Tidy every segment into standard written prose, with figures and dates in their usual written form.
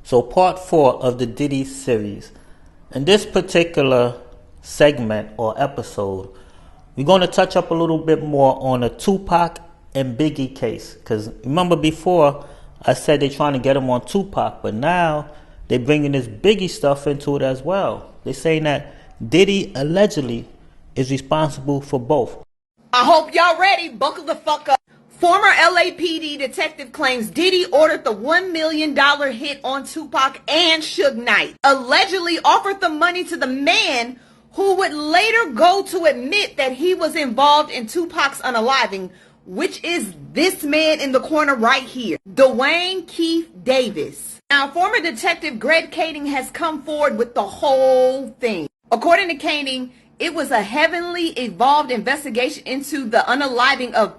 So part 4 of the Diddy series. In this particular segment or episode, we're going to touch up a little bit more on the Tupac and Biggie case. Because remember before, I said they're trying to get him on Tupac, but now they're bringing this Biggie stuff into it as well. They're saying that Diddy allegedly is responsible for both. I hope y'all ready. Buckle the fuck up. Former LAPD detective claims Diddy ordered the $1 million hit on Tupac and Suge Knight. Allegedly offered the money to the man who would later go to admit that he was involved in Tupac's unaliving, which is this man in the corner right here, Dwayne Keith Davis. Now, former detective Greg Kading has come forward with the whole thing. According to Kading, it was a heavily evolved investigation into the unaliving of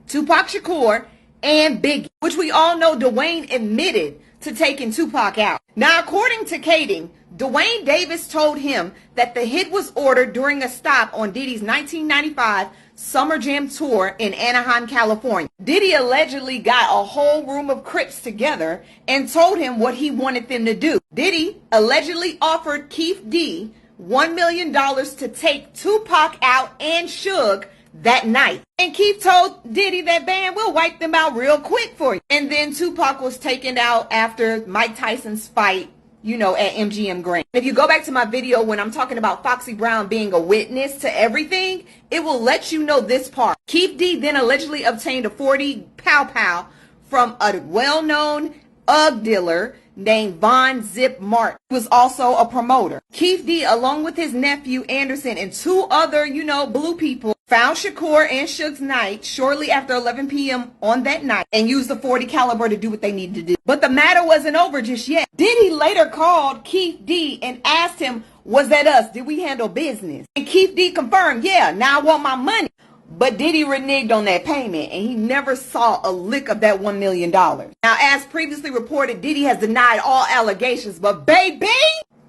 Tupac Shakur and Biggie, which we all know Dwayne admitted to taking Tupac out. Now, according to Kading, Dwayne Davis told him that the hit was ordered during a stop on Diddy's 1995 Summer Jam tour in Anaheim, California. Diddy allegedly got a whole room of Crips together and told him what he wanted them to do. Diddy allegedly offered Keith D $1 million to take Tupac out and Suge that night. And Keith told Diddy that, "Man, we'll wipe them out real quick for you." And then Tupac was taken out after Mike Tyson's fight, at MGM Grand. If you go back to my video when I'm talking about Foxy Brown being a witness to everything, it will let you know this part. Keith D then allegedly obtained a 40 pow from a well-known UGG dealer named Von Zip Martin, who was also a promoter. Keith D, along with his nephew Anderson and 2 other, blue people, found Shakur and Suge Knight shortly after 11 p.m. on that night and used the 40 caliber to do what they needed to do. But the matter wasn't over just yet. Diddy later called Keith D and asked him, "Was that us? Did we handle business?" And Keith D confirmed, "Yeah, now I want my money." But Diddy reneged on that payment, and he never saw a lick of that $1 million. Now, as previously reported, Diddy has denied all allegations, but baby,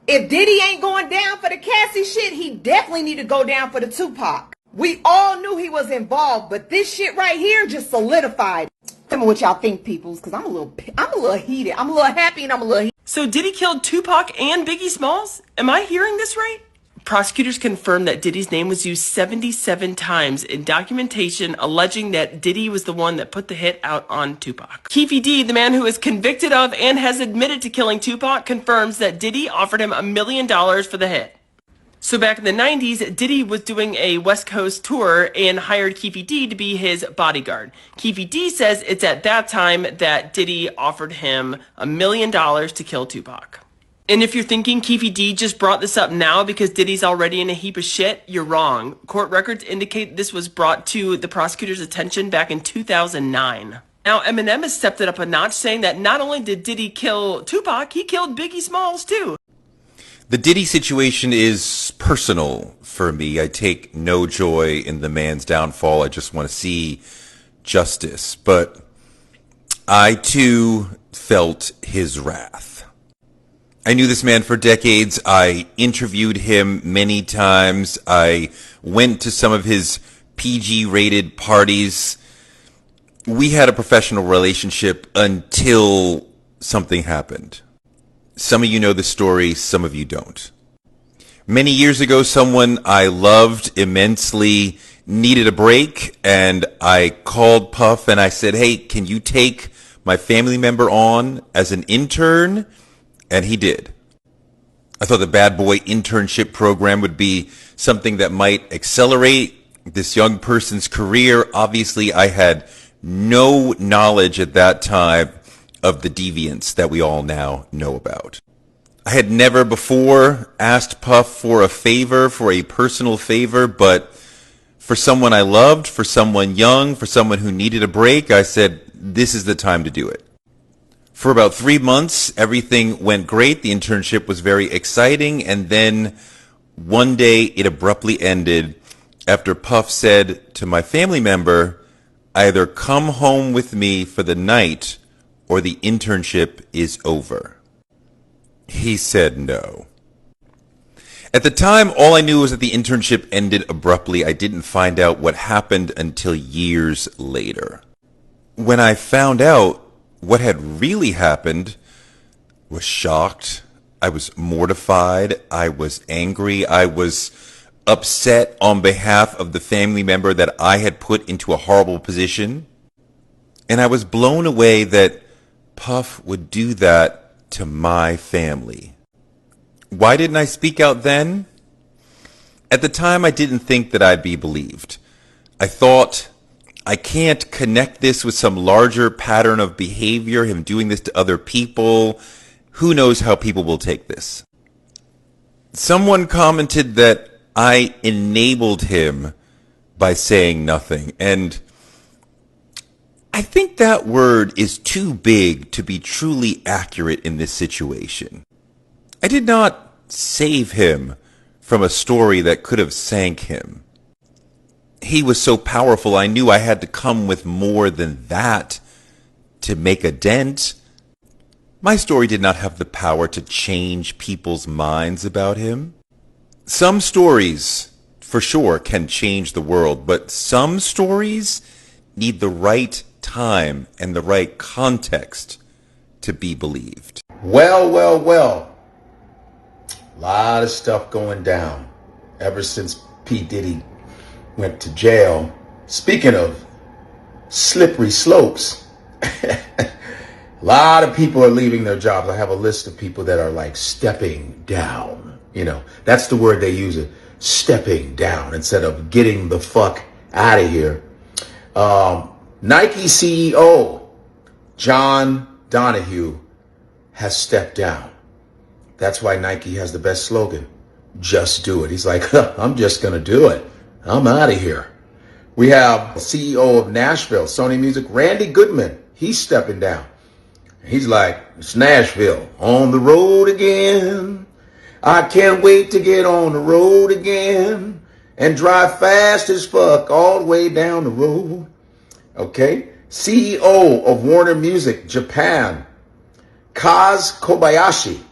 if Diddy ain't going down for the Cassie shit, he definitely need to go down for the Tupac. We all knew he was involved, but this shit right here just solidified. Tell me what y'all think, peoples, because I'm a little heated. I'm a little happy and I'm a little heated. So Diddy killed Tupac and Biggie Smalls? Am I hearing this right? Prosecutors confirmed that Diddy's name was used 77 times in documentation alleging that Diddy was the one that put the hit out on Tupac. Keefy D, the man who is convicted of and has admitted to killing Tupac, confirms that Diddy offered him $1 million for the hit. So back in the 90s, Diddy was doing a West Coast tour and hired Keefy D to be his bodyguard. Keefy D says it's at that time that Diddy offered him $1 million to kill Tupac. And if you're thinking Keefy D just brought this up now because Diddy's already in a heap of shit, you're wrong. Court records indicate this was brought to the prosecutor's attention back in 2009. Now, Eminem has stepped it up a notch, saying that not only did Diddy kill Tupac, he killed Biggie Smalls too. The Diddy situation is personal for me. I take no joy in the man's downfall. I just want to see justice. But I too felt his wrath. I knew this man for decades. I interviewed him many times. I went to some of his PG-rated parties. We had a professional relationship until something happened. Some of you know the story, some of you don't. Many years ago, someone I loved immensely needed a break, and I called Puff and I said, "Hey, can you take my family member on as an intern?" And he did. I thought the Bad Boy internship program would be something that might accelerate this young person's career. Obviously, I had no knowledge at that time of the deviance that we all now know about. I had never before asked Puff for a favor, for a personal favor, but for someone I loved, for someone young, for someone who needed a break, I said, this is the time to do it. For about 3 months, everything went great. The internship was very exciting. And then one day it abruptly ended after Puff said to my family member, "Either come home with me for the night or the internship is over." He said no. At the time, all I knew was that the internship ended abruptly. I didn't find out what happened until years later. When I found out what had really happened, was shocked. I was mortified. I was angry. I was upset on behalf of the family member that I had put into a horrible position. And I was blown away that Puff would do that to my family. Why didn't I speak out then? At the time, I didn't think that I'd be believed. I thought, I can't connect this with some larger pattern of behavior, him doing this to other people. Who knows how people will take this? Someone commented that I enabled him by saying nothing, and I think that word is too big to be truly accurate in this situation. I did not save him from a story that could have sank him. He was so powerful, I knew I had to come with more than that to make a dent. My story did not have the power to change people's minds about him. Some stories, for sure, can change the world, but some stories need the right time and the right context to be believed. Well. A lot of stuff going down ever since P. Diddy went to jail. Speaking of slippery slopes, a lot of people are leaving their jobs. I have a list of people that are like stepping down. You know, that's the word they use, it, stepping down, instead of getting the fuck out of here. Nike CEO John Donahue has stepped down. That's why Nike has the best slogan, just do it. He's like, I'm just going to do it. I'm out of here. We have the CEO of Nashville, Sony Music, Randy Goodman. He's stepping down. He's like, it's Nashville, on the road again. I can't wait to get on the road again and drive fast as fuck all the way down the road. Okay. CEO of Warner Music, Japan, Kaz Kobayashi.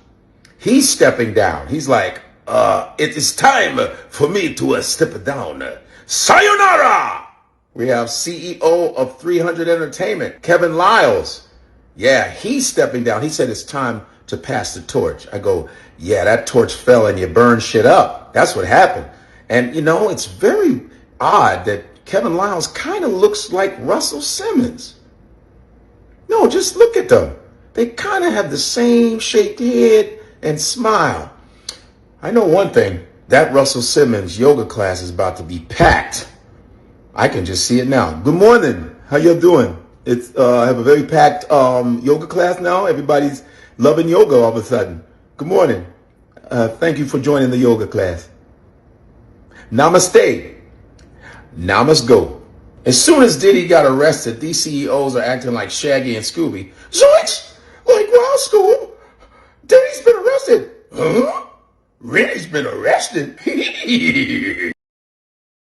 He's stepping down. He's like, it is time for me to step down. Sayonara! We have CEO of 300 Entertainment, Kevin Liles. Yeah, he's stepping down. He said it's time to pass the torch. I go, yeah, that torch fell and you burned shit up. That's what happened. And, you know, it's very odd that Kevin Liles kind of looks like Russell Simmons. No, just look at them. They kind of have the same shaped head and smile. I know one thing, that Russell Simmons yoga class is about to be packed. I can just see it now. Good morning. How you doing? I have a very packed yoga class now. Everybody's loving yoga all of a sudden. Good morning. Thank you for joining the yoga class. Namaste. Now must go. As soon as Diddy got arrested, these CEOs are acting like Shaggy and Scooby. Zoinks! Like, wow, Scoob, Diddy's been arrested. Huh? Really? He's been arrested?